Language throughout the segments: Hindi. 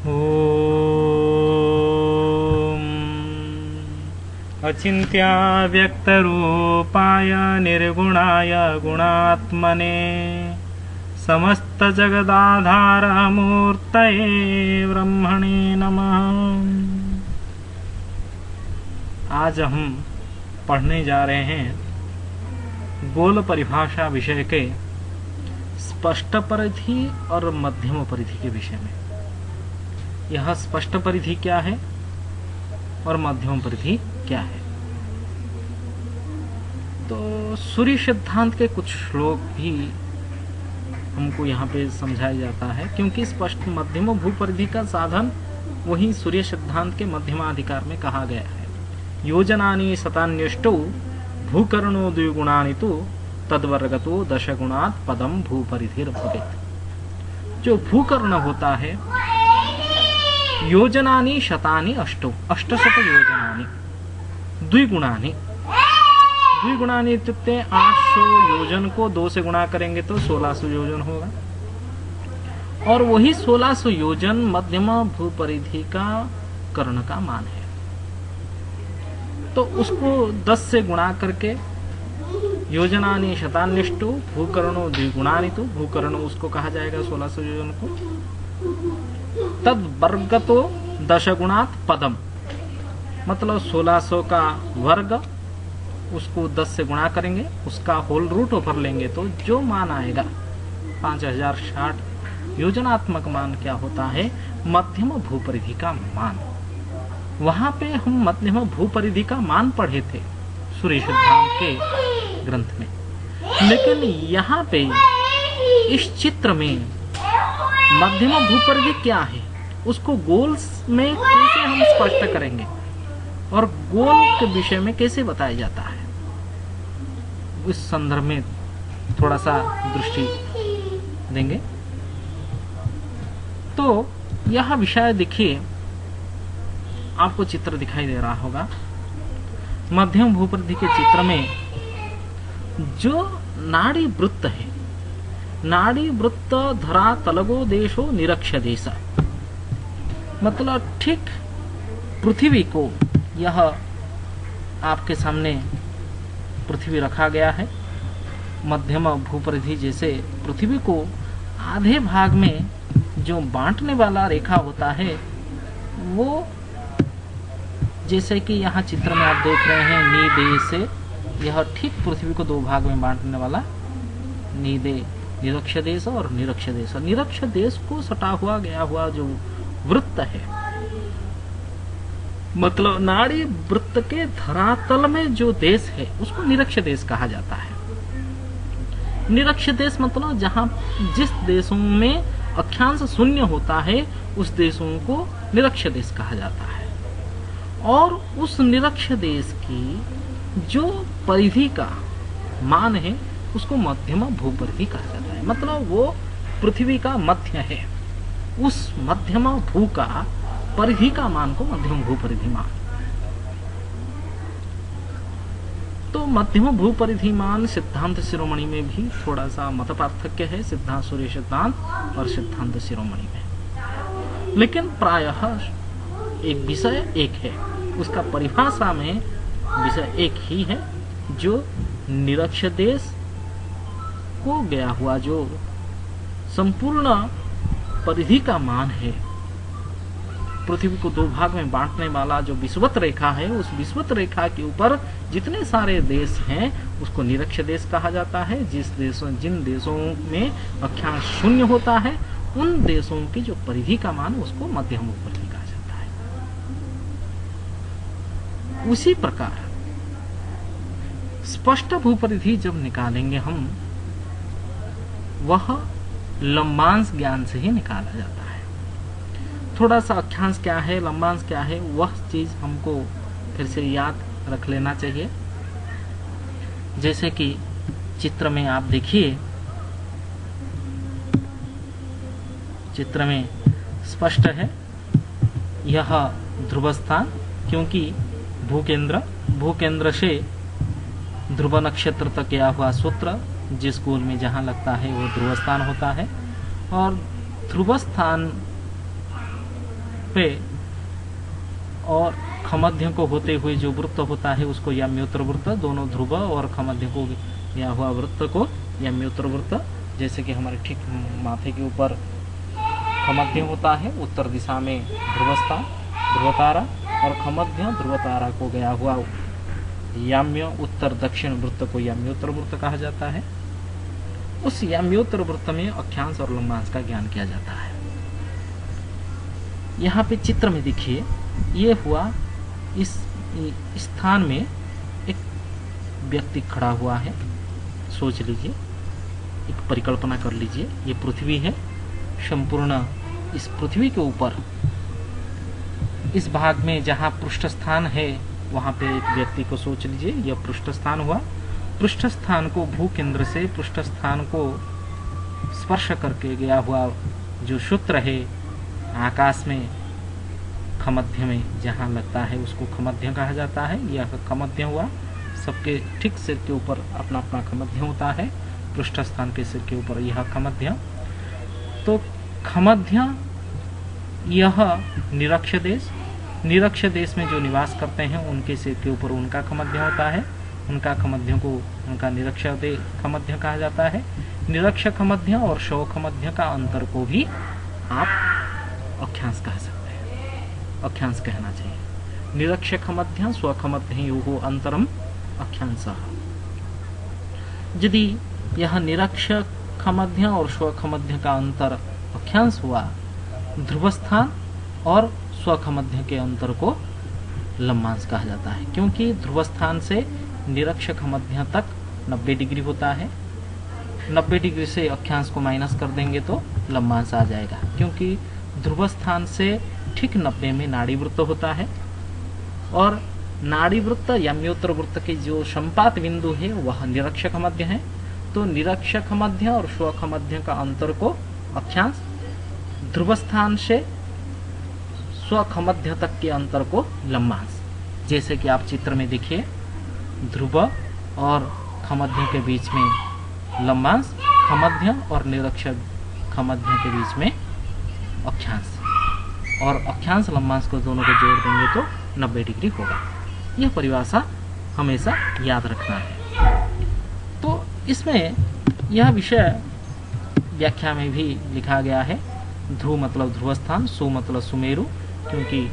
ओम अचिन्त्याव्यक्तरूपाय निर्गुणाय गुणात्मने समस्तजगदाधारमूर्तये ब्रह्मणे नमः। आज हम पढ़ने जा रहे हैं गोल परिभाषा विषय के स्पष्ट परिधि और मध्यम परिधि के विषय में। यह स्पष्ट परिधि क्या है और मध्यम परिधि क्या है। तो सूर्य सिद्धांत के कुछ श्लोक भी हमको यहाँ पे समझाया जाता है, क्योंकि स्पष्ट मध्यम भूपरिधि का साधन वही सूर्य सिद्धांत के मध्यमाधिकार में कहा गया है। योजनानि शतान्यष्टौ भूकर्णो द्विगुणानि तु तद्वर्गतो दशगुणात् पदम भूपरिधिर भवेत्। जो भूकर्ण होता है, योजनानि शतानि अष्टौ अष्टशत योजनानि द्विगुणानि इत्युक्ते 800 योजन को 2 से गुणा करेंगे तो 1600 योजन होगा, और वही 1600 योजन मध्यम भूपरिधि का कर्ण का मान है। तो उसको 10 से गुणा करके योजनानि शतान्यष्टौ भूकर्णो द्विगुणानि तु, भूकर्ण उसको कहा जाएगा 1600 योजन को, तद वर्गतो दशगुणात् पदम, मतलब 1600 का वर्ग उसको 10 से गुणा करेंगे, उसका होल रूट ऊपर लेंगे तो जो मान आएगा 5060 योजनात्मक मान क्या होता है, मध्यम भूपरिधि का मान। वहां पे हम मध्यम भूपरिधि का मान पढ़े थे सूर्य सिद्धांत के ग्रंथ में, लेकिन यहाँ पे इस चित्र में मध्यम भूपरिधि क्या है उसको गोल में कैसे हम स्पष्ट करेंगे और गोल के विषय में कैसे बताया जाता है, इस संदर्भ में थोड़ा सा दृष्टि देंगे। तो यह विषय देखिए, आपको चित्र दिखाई दे रहा होगा। मध्यम भूपरिधि के चित्र में जो नाड़ी वृत्त है, नाड़ी वृत्त धरा तलगो देशो निरक्ष देश, मतलब ठीक पृथ्वी को, यह आपके सामने पृथ्वी रखा गया है। मध्यम भूपरिधि जैसे पृथ्वी को आधे भाग में जो बांटने वाला रेखा होता है, वो जैसे कि यहाँ चित्र में आप देख रहे हैं निदे से, यह ठीक पृथ्वी को 2 भाग में बांटने वाला निदे, निरक्ष देश और निरक्ष देश। निरक्ष देश को सटा हुआ गया हुआ जो वृत्त है, मतलब नाड़ी वृत्त के धरातल में जो देश है उसको निरक्ष देश कहा जाता है। निरक्ष देश मतलब जहां जिस देशों में अक्षांश शून्य होता है उस देशों को निरक्ष देश कहा जाता है। और उस निरक्ष देश की जो परिधि का मान है उसको मध्यम भूपरिधि कहा जाता है, मतलब वो पृथ्वी का मध्य है। उस मध्यम भू का परिधि का मान को मध्यम भूपरिधि मान। तो मध्यम भूपरिधि मान सिद्धांत शिरोमणि में भी थोड़ा सा मत पार्थक्य है, सिद्धांत सूर्य सिद्धांत और सिद्धांत शिरोमणि में, लेकिन प्रायः एक विषय एक है, उसका परिभाषा में विषय एक ही है। जो निरक्ष देश को गया हुआ जो संपूर्ण परिधि का मान है, पृथ्वी को 2 भाग में बांटने वाला जो विषुवत रेखा है, उस विषुवत रेखा के ऊपर जितने सारे देश हैं उसको निरक्ष देश कहा जाता है। जिन देशों में अक्षांश शून्य होता है उन देशों की जो परिधि का मान उसको मध्यम भूपरिधि कहा जाता है। उसी प्रकार स्पष्ट भूपरिधि जब निकालेंगे हम, वह लंबांश ज्ञान से ही निकाला जाता है। थोड़ा सा अक्षांश क्या है, लंबांश क्या है, वह चीज हमको फिर से याद रख लेना चाहिए। जैसे कि चित्र में आप देखिए, चित्र में स्पष्ट है यह ध्रुव स्थान, क्योंकि भूकेंद्र से ध्रुव नक्षत्र तक गया हुआ सूत्र जिस गोल में जहां लगता है वो ध्रुव स्थान होता है। और ध्रुव स्थान पे और खमध्य को होते हुए जो वृत्त होता है उसको याम्योत्तर वृत्त, दोनों ध्रुव और खमध्य को या हुआ वृत्त को याम्योत्तर वृत्त। जैसे कि हमारे ठीक माथे के ऊपर खमध्य होता है, उत्तर दिशा में ध्रुवस्थान ध्रुवतारा, और खमध्य ध्रुवतारा को गया हुआ याम्य उत्तर दक्षिण वृत्त को याम्योत्तर वृत्त कहा जाता है। उस याम्योत्तर वृत्त में अक्षांश और लंबांश का ज्ञान किया जाता है। यहाँ पे चित्र में देखिए, ये हुआ इस स्थान में एक व्यक्ति खड़ा हुआ है। सोच लीजिए, एक परिकल्पना कर लीजिए, ये पृथ्वी है। संपूर्ण इस पृथ्वी के ऊपर इस भाग में जहाँ पृष्ठ स्थान है वहाँ पे एक व्यक्ति को सोच लीजिए, यह पृष्ठ स्थान हुआ। पृष्ठ स्थान को भू केंद्र से पृष्ठ स्थान को स्पर्श करके गया हुआ जो सूत्र है आकाश में खमध्य में जहाँ लगता है उसको खमध्य कहा जाता है। यह खमध्य हुआ। सबके ठीक सिर के ऊपर अपना अपना खमध्य होता है, पृष्ठ स्थान के सिर के ऊपर यह खमध्य। तो खमध्य यह निरक्ष देश, निरक्ष देश में जो निवास करते हैं उनके सिर के ऊपर उनका खमध्य होता है। उनका खमध्य को उनका निरक्ष खमध्य कहा जाता है। निरक्ष खमध्य और शव खमध्य का अंतर को भी आप अक्षांश कह सकते हैं, अक्षांश कहना चाहिए। निरक्ष खमध्य स्वखमध्योः अंतरम अक्षांशः। यदि यह निरक्ष खमध्य और स्वखमध्य का अंतर अक्षांश हुआ, ध्रुवस्थान और स्वखमध्य के अंतर को लंबांश कहा जाता है, क्योंकि ध्रुवस्थान से निरक्ष खमध्य तक 90 डिग्री होता है। 90 डिग्री से अक्षांश को माइनस कर देंगे तो लंबांश आ जाएगा, क्योंकि ध्रुवस्थान से ठीक 90 में नाड़ी वृत्त होता है और नाड़ी वृत्त याम्योत्तर वृत्त के जो संपात बिंदु है वह निरक्षक मध्य है। तो निरक्षक मध्य और स्वख मध्य का अंतर को अक्षांश, ध्रुवस्थान से स्वख मध्य तक के अंतर को लंबांश। जैसे कि आप चित्र में देखिए, ध्रुव और खमध्य के बीच में लंबांश, खमध्य और निरक्षक खमध्य के बीच में अक्षांश, और अक्षांश लंबांश को दोनों को जोड़ देंगे तो 90 डिग्री होगा। यह परिभाषा हमेशा याद रखना है। तो इसमें यह विषय व्याख्या में भी लिखा गया है। ध्रुव मतलब ध्रुवस्थान, सु मतलब सुमेरु, क्योंकि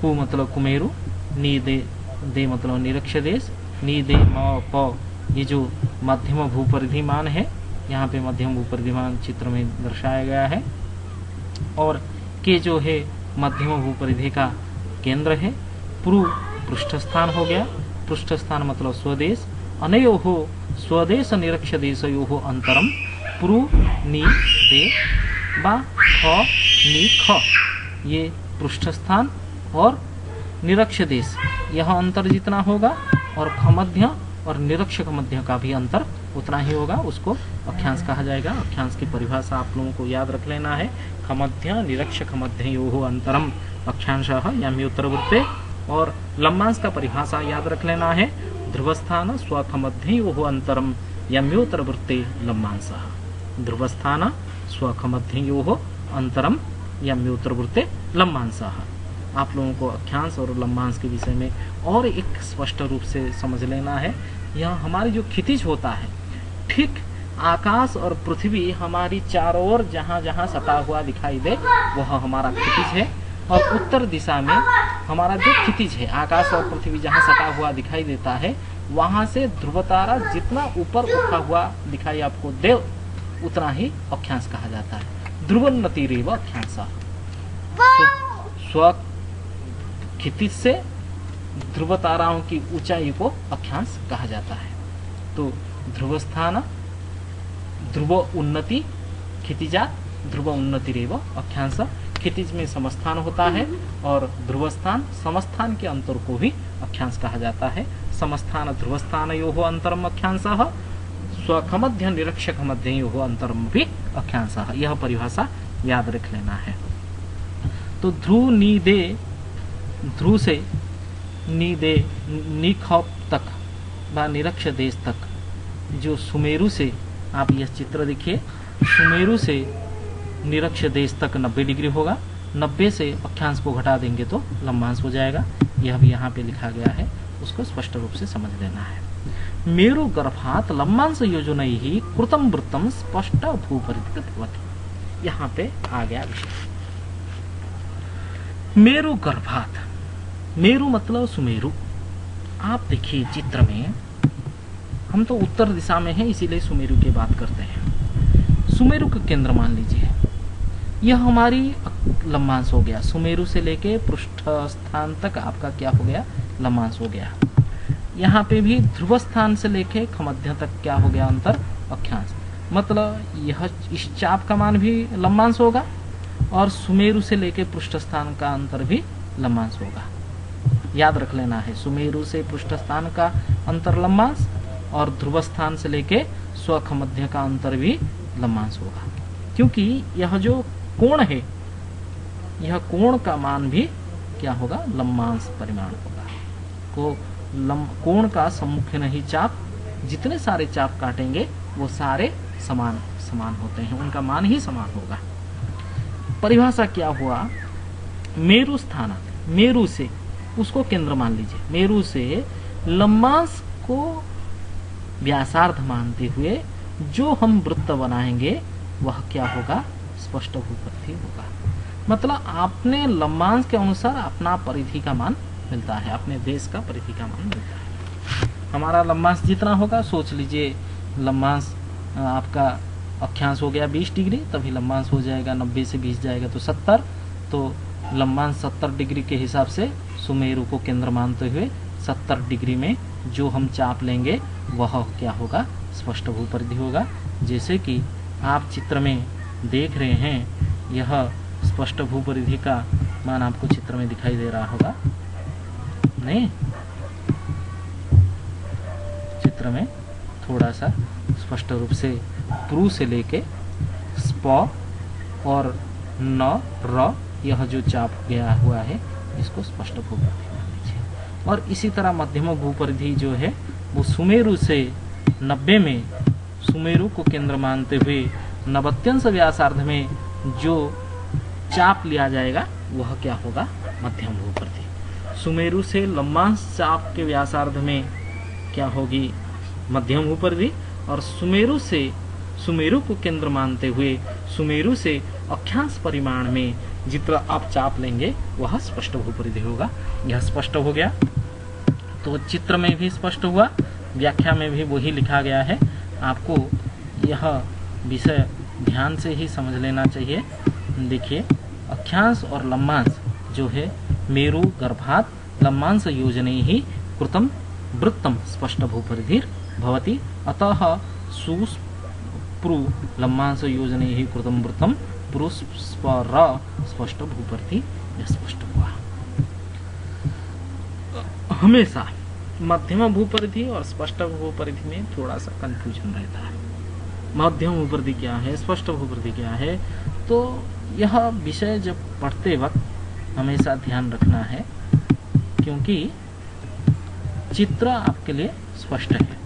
कु मतलब कुमेरु, नी दे मतलब निरक्ष देश, नी दे म प ये जो मध्यम भूपरिधिमान है, यहाँ पे मध्यम भूपरिधिमान चित्र में दर्शाया गया है। और के जो है मध्यम भूपरिधि का केंद्र है। पुरु पृष्ठ स्थान हो गया, पृष्ठ स्थान मतलब स्वदेश। अनयोः स्वदेश निरक्ष देशयोः अंतरम पुरु नी दे बा ख नी ख, ये पृष्ठ स्थान और निरक्ष देश, यह अंतर जितना होगा और खमध्य और निरक्षक मध्य का भी अंतर उतना ही होगा, उसको अक्षांश कहा जाएगा। अक्षांश की परिभाषा आप लोगों को याद रख लेना है। खमध्य निरक्षक मध्ययोः अंतरम अक्षांशः याम्योत्तर वृत्ते। और लंबांश का परिभाषा याद रख लेना है। ध्रुवस्थान स्वखमध्ययोः अंतरम याम्योत्तर वृत्ते लंबांशः। ध्रुवस्थान स्वखमध्ययोः अंतरम याम्योत्तर वृत्ते लंबांशः। आप लोगों को अक्षांश और लंबांश के विषय में और एक स्पष्ट रूप से समझ लेना है। यह हमारी जो क्षितिज होता है, ठीक आकाश और पृथ्वी हमारी चारों ओर जहाँ जहाँ सटा हुआ दिखाई दे वह हमारा क्षितिज है। और उत्तर दिशा में हमारा जो क्षितिज है, आकाश और पृथ्वी जहाँ सटा हुआ दिखाई देता है, वहाँ से ध्रुव तारा जितना ऊपर उठा हुआ दिखाई आपको दे उतना ही अक्षांश कहा जाता है। ध्रुवोन्नतिरेव अक्षांशः। स्व क्षितिज से ध्रुव ताराओं की ऊंचाई को अक्षांश कहा जाता है। तो ध्रुवस्थान ध्रुव उन्नति क्षितिजात ध्रुव उन्नतिरेव अक्षांश। क्षितिज में समस्थान होता है और ध्रुवस्थान समस्थान के अंतर को भी अक्षांश कहा जाता है। समस्थान ध्रुवस्थानयोः अंतरम अक्षांशः, स्वखमध्य निरक्षक मध्ययोः अंतरम भी अक्षांशः। यह परिभाषा याद रख लेना है। तो ध्रुव नी दे, ध्रुव से नी दे निखप तक व निरक्ष देश तक, जो सुमेरु से आप यह चित्र देखिए, सुमेरु से निरक्ष देश तक 90 डिग्री होगा 90 से अक्षांश को घटा देंगे तो लंबांश हो जाएगा। यह भी यहाँ पे लिखा गया है, उसको स्पष्ट रूप से समझ लेना है। मेरु गर्भात लंबांश योजनैः कृतं वृत्तं स्पष्ट भूपरिधिः भवति। यहाँ पे आ गया विषय। मेरु गर्भात, मेरु मतलब सुमेरु। आप देखिए चित्र में, हम तो उत्तर दिशा में हैं इसीलिए सुमेरु की बात करते हैं। सुमेरु का केंद्र मान लीजिए, यह हमारी लंबांश हो गया। सुमेरु से लेके पृष्ठ स्थान तक आपका क्या हो गया, लंबांश हो गया। यहाँ पे भी ध्रुव स्थान से लेके खमध्य तक क्या हो गया, अंतर अक्षांश। मतलब यह इस चाप का मान भी लंबांश होगा और सुमेरु से लेके पृष्ठ स्थान का अंतर भी लंबांश होगा। याद रख लेना है, सुमेरु से पृष्ठ स्थान का अंतर लंबांश और ध्रुव स्थान से लेके स्वख मध्य का अंतर भी लंबांश होगा। क्योंकि यह जो कोण है, यह कोण का मान भी क्या होगा, लंबांश परिमाण होगा। कोण का सम्मुख नहीं चाप, जितने सारे चाप काटेंगे वो सारे समान समान होते हैं, उनका मान ही समान होगा। परिभाषा क्या हुआ, मेरु स्थान, मेरु से उसको केंद्र मान लीजिए। मेरु से लंबांश को व्यासार्ध मानते हुए जो हम वृत्त बनाएंगे वह क्या होगा, स्पष्ट भूपरिधि होगा। मतलब आपने लंबांश के अनुसार अपना परिधि का मान मिलता है, अपने देश का परिधि का मान मिलता है। हमारा लंबांश जितना होगा, सोच लीजिए लंबांश आपका अक्षांश हो गया 20 डिग्री, तभी लंबांश हो जाएगा 90 से 20 जाएगा तो 70। तो लंबांश 70 डिग्री के हिसाब से सुमेरु को केंद्र मानते हुए 70 डिग्री में जो हम चाप लेंगे वह क्या होगा, स्पष्ट भूपरिधि होगा। जैसे कि आप चित्र में देख रहे हैं, यह स्पष्ट भूपरिधि का मान आपको चित्र में दिखाई दे रहा होगा, नहीं? चित्र में थोड़ा सा स्पष्ट रूप से प्रू से लेके स्प और न र, यह जो चाप गया हुआ है इसको स्पष्ट भूपरिधि मान लीजिए। और इसी तरह मध्यम भूपरिधि जो है वो सुमेरु से 90 में सुमेरु को केंद्र मानते हुए 90 व्यासार्ध में जो चाप लिया जाएगा वह क्या होगा, मध्यम भूपरिधि। सुमेरु से लंबांश चाप के व्यासार्ध में क्या होगी, मध्यम भूपरिधि। और सुमेरु को केंद्र मानते हुए सुमेरु से अक्षांश परिमाण में जितना आप चाप लेंगे वह स्पष्ट भूपरिधि होगा। यह स्पष्ट हो गया, तो चित्र में भी स्पष्ट हुआ, व्याख्या में भी वही लिखा गया है। आपको यह विषय ध्यान से ही समझ लेना चाहिए। देखिए, अक्षांश और लंबांश जो है, मेरु गर्भात लंबांश योजनैः कृतं वृत्तं स्पष्ट भूपरिधिर् भवति। अतः सुस्पृ लंबांश योजनैः कृतं वृत्तं पुरुस्पर स्पष्ट भूपरिधि, यह स्पष्ट हुआ। हमेशा मध्यम भूपरिधि और स्पष्ट भूपरिधि में थोड़ा सा कंफ्यूजन रहता है। मध्यम भूपरिधि क्या है, स्पष्ट भूपरिधि क्या है, तो यह विषय जब पढ़ते वक्त हमेशा ध्यान रखना है, क्योंकि चित्र आपके लिए स्पष्ट है।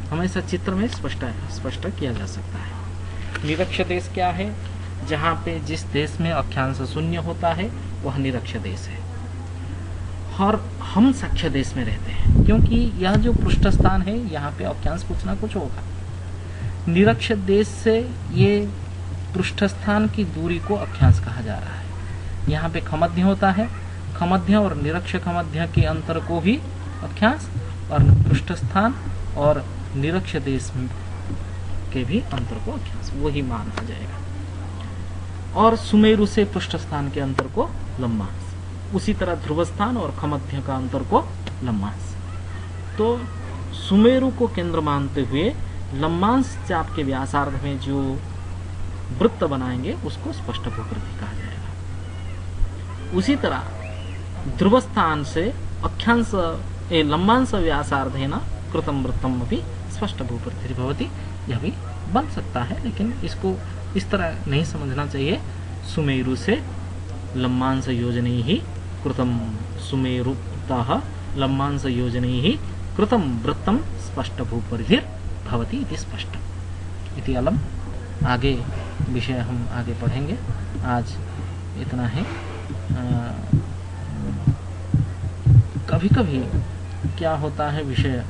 हमेशा चित्र में स्पष्ट किया जा सकता है। निरक्ष देश क्या है, जहाँ पे जिस देश में अक्षांश शून्य होता है वह निरक्ष देश है। और हम साक्ष्य देश में रहते हैं, क्योंकि यह जो पृष्ठ स्थान है यहाँ पे अक्षांश कुछ ना कुछ होगा। निरक्ष देश से ये पृष्ठ स्थान की दूरी को अक्षांश कहा जा रहा है। यहाँ पे खमध्य होता है, खमध्य और निरक्ष खमध्य के अंतर को भी अक्षांश, और पृष्ठ स्थान और निरक्ष देश के भी अंतर को अक्षांश, वही मान आ जाएगा। और सुमेरु से पृष्ठ स्थान के अंतर को लंबांश, उसी तरह ध्रुव स्थान और खमध्य का अंतर को लंबांश। तो सुमेरु को केंद्र मानते हुए लंबांश चाप के व्यासार्ध में जो वृत्त बनाएंगे उसको स्पष्ट भूपरिधि कहा जाएगा। उसी तरह ध्रुव स्थान से अक्षांश लंबांश व्यासार्धेन कृतं वृत्तम अपि स्पष्ट भूपरिधि भवति। यह भी बन सकता है, लेकिन इसको इस तरह नहीं समझना चाहिए। सुमेरु से लंबांश योजनैः कृतं, सुमेरुतः लंबांश योजनैः कृतं वृत्तं स्पष्ट भूपरिधिर् भवति इति स्पष्ट इति अलम। आगे विषय हम आगे पढ़ेंगे। आज इतना ही। कभी कभी क्या होता है विषय